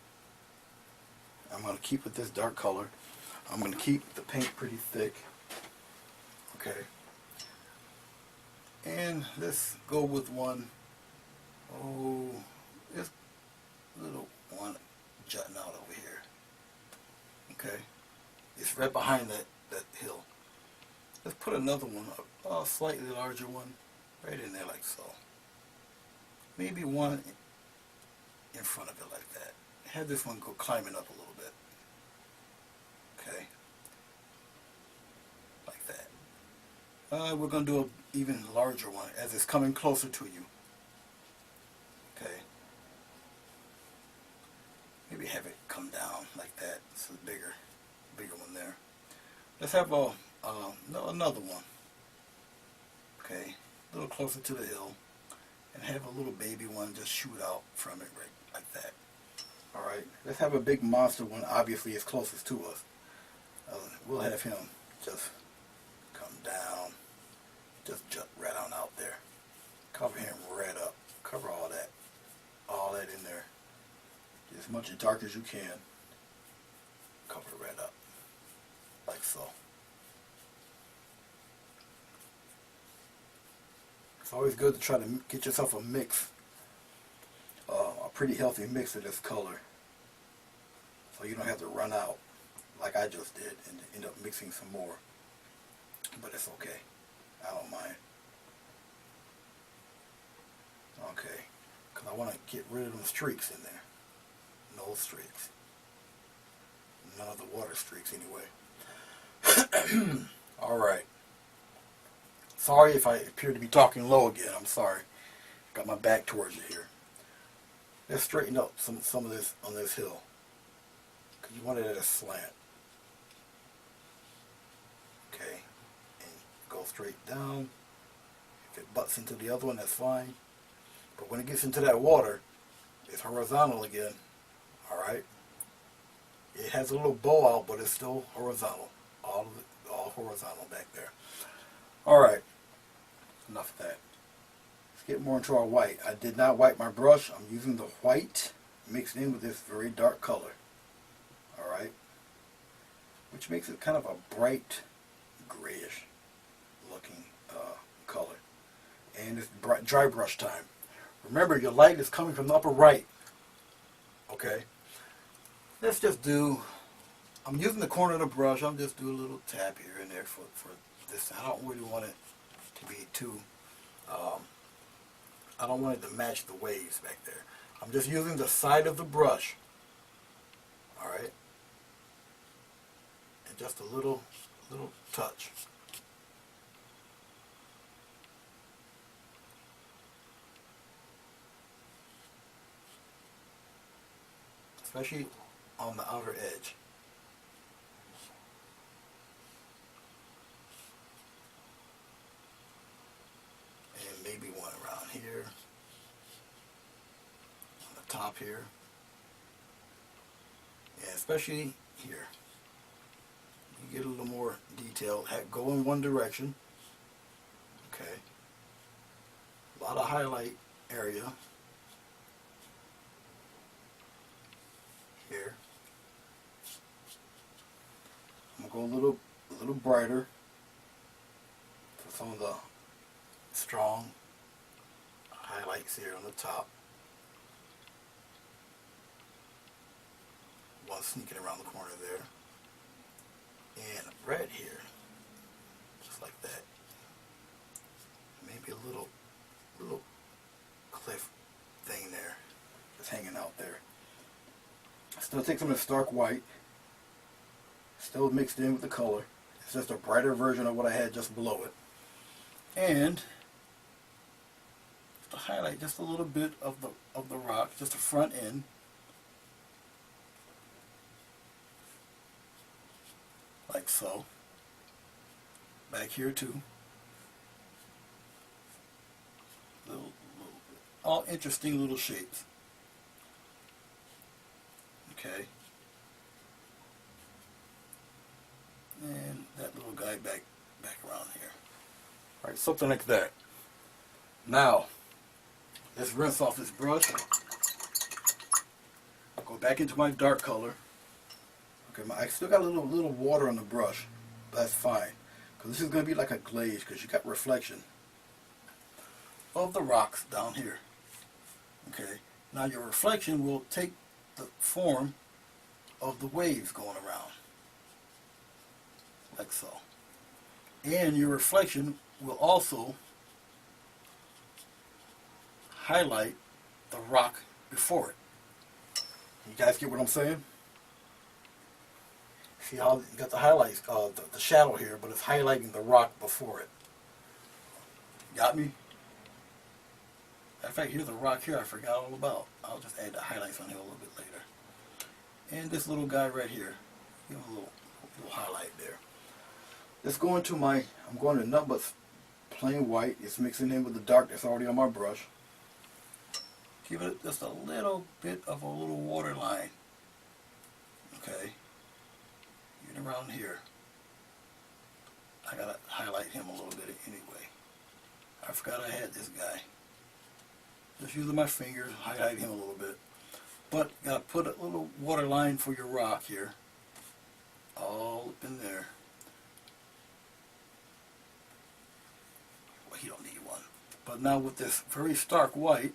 I'm going to keep it this dark color. I'm going to keep the paint pretty thick. Okay. And let's go with one, this little one jutting out over here. Okay. It's right behind that hill. Let's put another one up, a slightly larger one, right in there like so. Maybe one in front of it like that. Have this one go climbing up a little bit. Okay. Like that. We're going to do an even larger one as it's coming closer to you. Okay. Maybe have it come down like that. It's a bigger one there. Let's have another one. Okay. A little closer to the hill. And have a little baby one just shoot out from it right like that. Alright, let's have a big monster one. Obviously it's closest to us. We'll have him just come down, just jut right on out there. Cover him right up. Cover all that in there. Get as much as dark as you can. Cover it right up, like so. It's always good to try to get yourself a mix, a pretty healthy mix of this color, so you don't have to run out like I just did and end up mixing some more. But it's okay. I don't mind. Okay, because I want to get rid of them streaks in there. No streaks. None of the water streaks anyway. Alright. Sorry if I appear to be talking low again. I'm sorry. Got my back towards you here. Let's straighten up some of this on this hill. Because you want it at a slant. Okay. And go straight down. If it butts into the other one, that's fine. But when it gets into that water, it's horizontal again. Alright? It has a little bow out, but it's still horizontal. All of it, all horizontal back there. Alright. Enough of that. Let's get more into our white. I did not wipe my brush. I'm using the white mixed in with this very dark color. Alright? Which makes it kind of a bright dry brush time. Remember, your light is coming from the upper right. Okay. Let's just do, I'm using the corner of the brush. I'm just do a little tap here and there for this. I don't really want it to be too, I don't want it to match the waves back there. I'm just using the side of the brush. Alright. And just a little touch. Especially on the outer edge. And maybe one around here. On the top here. And especially here. You get a little more detail. Go in one direction. Okay. A lot of highlight area. Here. I'm gonna go a little brighter for some of the strong highlights here on the top. One sneaking around the corner there. And red here. Just like that. Maybe a little cliff thing there. Just hanging out there. Still take some of the stark white, still mixed in with the color. It's just a brighter version of what I had just below it. And to highlight just a little bit of the rock, just the front end. Like so. Back here too. All interesting little shapes. Okay. And that little guy back around here. All right, something like that. Now, let's rinse off this brush. I'll go back into my dark color. Okay, I still got a little water on the brush, but that's fine. Because this is going to be like a glaze, because you got reflection of the rocks down here. Okay. Now your reflection will take the form of the waves going around, like so. And your reflection will also highlight the rock before it. You guys get what I'm saying? See how you got the highlights, the shadow here, but it's highlighting the rock before it. Got me? In fact, here's a rock here I forgot all about. I'll just add the highlights on here a little bit later. And this little guy right here. Give him a little highlight there. Let's go into I'm going to nothing but plain white. It's mixing in with the dark that's already on my brush. Give it just a little bit of a little water line. Okay. Get around here. I gotta highlight him a little bit anyway. I forgot I had this guy. Just using my fingers, highlight him a little bit. But gotta put a little water line for your rock here. All up in there. Well, you don't need one. But now with this very stark white,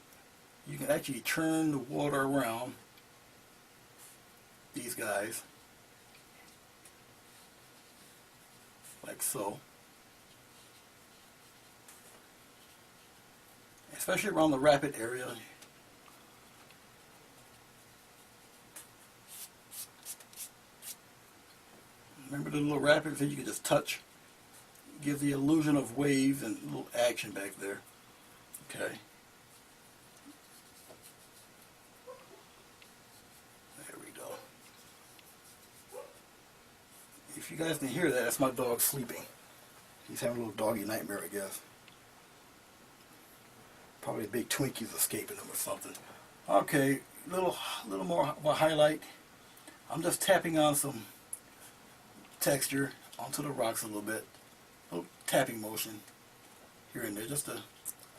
you can actually turn the water around these guys. Like so. Especially around the rapid area. Remember the little rapids that you can just touch? Give the illusion of waves and a little action back there. Okay. There we go. If you guys can hear that, that's my dog sleeping. He's having a little doggy nightmare, I guess. Probably big Twinkies escaping him or something. Okay, little more highlight. I'm just tapping on some texture onto the rocks a little bit. A little tapping motion here and there. Just to,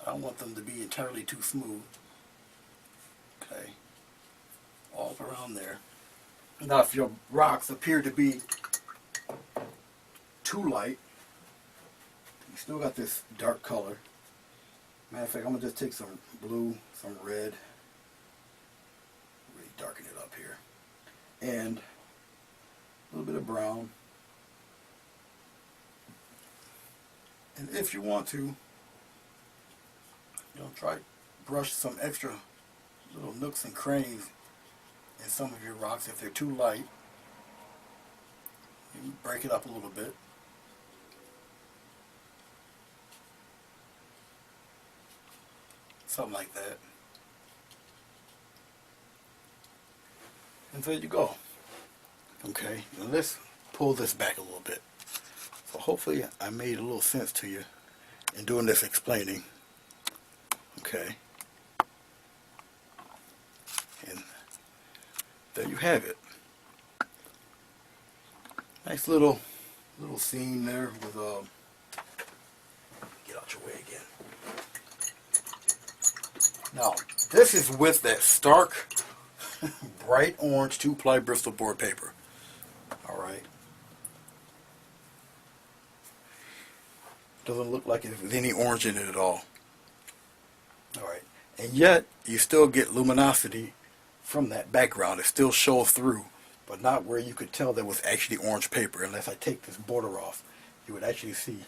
I don't want them to be entirely too smooth. Okay, all up around there. Now, if your rocks appear to be too light, you still got this dark color. Matter of fact, I'm going to just take some blue, some red, really darken it up here, and a little bit of brown. And if you want to, try to brush some extra little nooks and crannies in some of your rocks. If they're too light, you break it up a little bit. Something like that. And there you go. Okay, now let's pull this back a little bit. So hopefully I made a little sense to you in doing this explaining. Okay. And there you have it. Nice little scene there with get out your way again. Now, this is with that stark bright orange 2-ply Bristol board paper. Alright. Doesn't look like there's any orange in it at all. Alright. And yet, you still get luminosity from that background. It still shows through, but not where you could tell there was actually orange paper. Unless I take this border off, you would actually see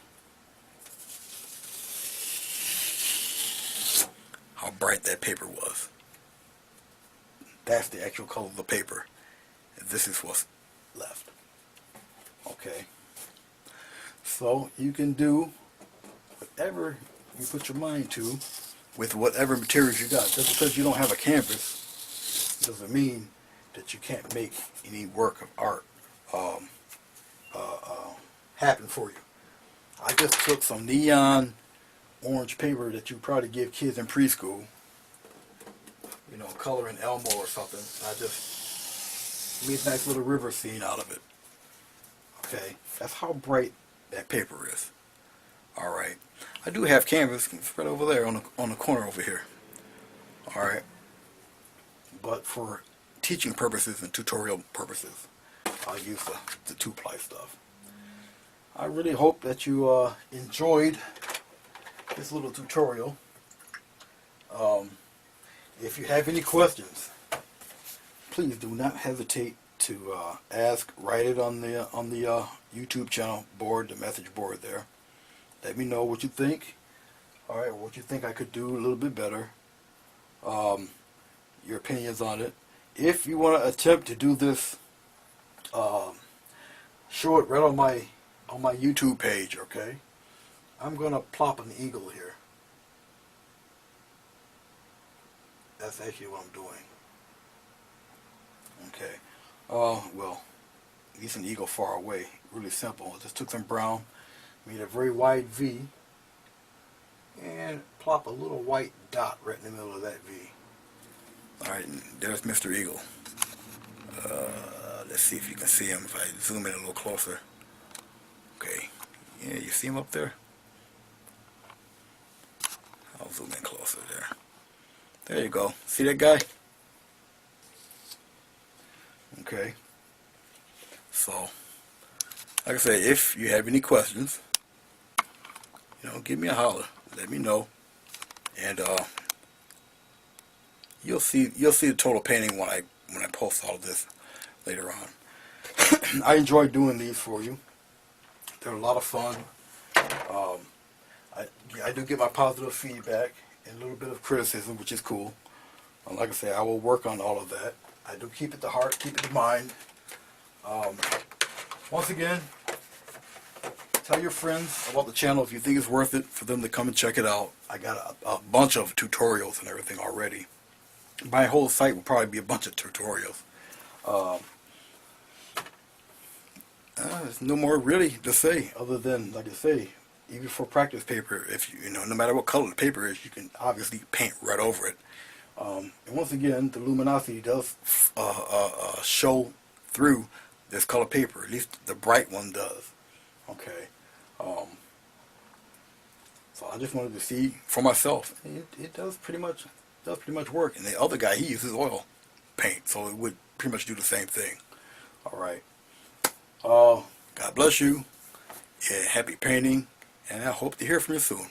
how bright that paper was. That's the actual color of the paper. And this is what's left. Okay. So you can do whatever you put your mind to with whatever materials you got. Just because you don't have a canvas doesn't mean that you can't make any work of art happen for you. I just took some neon orange paper that you probably give kids in preschool, coloring Elmo or something. I just made a nice little river scene out of it. Okay, that's how bright that paper is. All right, I do have canvas spread over there on the corner over here. All right, but for teaching purposes and tutorial purposes, I'll use the 2-ply stuff. I really hope that you enjoyed this little tutorial. If you have any questions, please do not hesitate to ask. Write it on the YouTube channel board, the message board there. Let me know what you think. All right, what you think I could do a little bit better. Your opinions on it. If you want to attempt to do this, show it right on my YouTube page. Okay, I'm gonna plop an eagle here. That's actually what I'm doing. Okay. Well, at least an eagle far away. Really simple. I just took some brown, made a very wide V, and plop a little white dot right in the middle of that V. Alright, there's Mr. Eagle. Let's see if you can see him if I zoom in a little closer. Okay. Yeah, you see him up there? I'll zoom in closer there. There you go. See that guy? Okay. So, like I say, if you have any questions, give me a holler. Let me know, and you'll see the total painting when I post all of this later on. I enjoy doing these for you. They're a lot of fun. I do get my positive feedback and a little bit of criticism, which is cool. Like I say, I will work on all of that. I do keep it to heart, keep it to mind. Once again, tell your friends about the channel if you think it's worth it for them to come and check it out. I got a bunch of tutorials and everything already. My whole site will probably be a bunch of tutorials. There's no more really to say other than, like I say, even for practice paper, if no matter what color the paper is, you can obviously paint right over it. And once again, the luminosity does show through this color paper. At least the bright one does. Okay. So I just wanted to see for myself. It does pretty much work. And the other guy, he uses oil paint, so it would pretty much do the same thing. All right. God bless you. Yeah, happy painting, and I hope to hear from you soon.